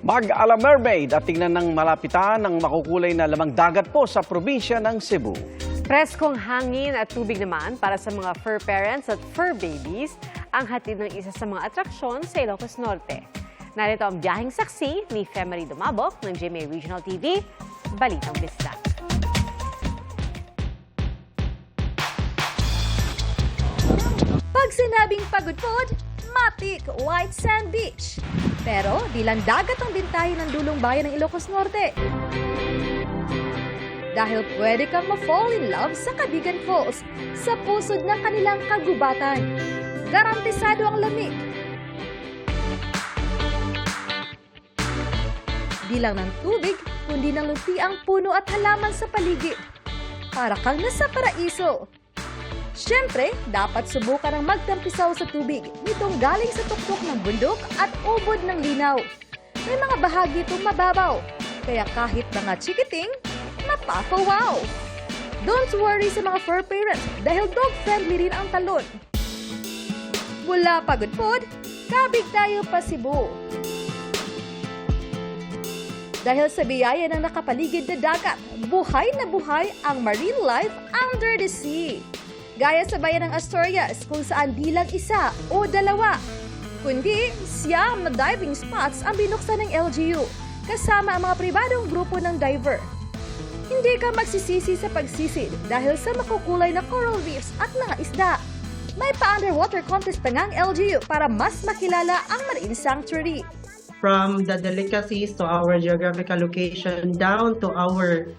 Mag-ala mermaid at tingnan ng malapitan ng makukulay na lamang dagat po sa probinsya ng Cebu. Preskong hangin at tubig naman para sa mga fur parents at fur babies ang hatid ng isa sa mga atraksyon sa Ilocos Norte. Narito ang biyaheng saksi ni Femari Dumabok ng GMA Regional TV, Balitang Bisdak. Pag sinabing pagod-pod, matik white sand beach. Pero di lang dagat ang bintahin ng dulong bayan ng Ilocos Norte. Dahil pwede kang ma-fall in love sa Cabigan Falls sa pusod ng kanilang kagubatan. Garantisado ang lamig. Di lang ng tubig, kundi ng lutiang puno at halaman sa paligid. Para kang nasa paraiso. Siyempre, dapat subukan ang magtampisaw sa tubig nitong galing sa tuktok ng bundok at ubod ng linaw. May mga bahagi itong mababaw, kaya kahit mga chikiting, mapapa-wow! Don't worry sa mga fur parents dahil dog-friendly rin ang talon. Mula Pagod-pod, kabig tayo pa Cebu. Dahil sa biyaya ng nakapaligid na dagat, buhay na buhay ang marine life under the sea. Gaya sa bayan ng Asturias kung saan di lang isa o dalawa, kundi siyam na diving spots ang binuksan ng LGU kasama ang mga pribadong grupo ng diver. Hindi ka magsisisi sa pagsisid dahil sa makukulay na coral reefs at mga isda. May pa-underwater contest pa nga ang LGU para mas makilala ang marine sanctuary. From the delicacies to our geographical location down to our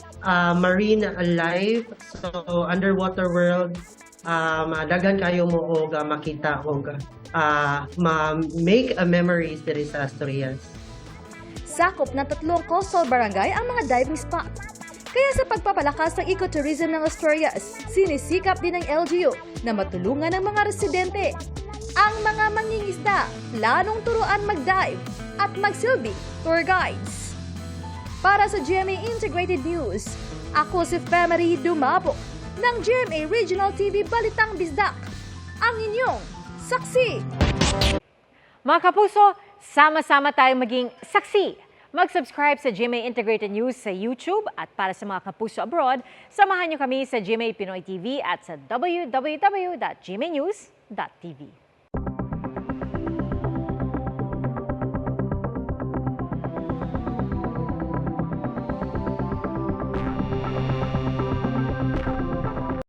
marine life, so underwater world, daghan kayo mo og makita og make memories diri sa Asturias. Sakop ng 3 coastal barangay ang mga diving spot. Kaya sa pagpapalakas ng ecotourism ng Asturias, sinisikap din ng LGU na matulungan ng mga residente. Ang mga mangingisda, planong turuan mag-dive at magsilbi tour guides. Para sa GMA Integrated News, ako si Femari Dumabok ng GMA Regional TV Balitang Bisdak, ang inyong saksi. Mga kapuso, sama-sama tayong maging saksi. Mag-subscribe sa GMA Integrated News sa YouTube at para sa mga kapuso abroad, samahan niyo kami sa GMA Pinoy TV at sa www.gmanews.tv.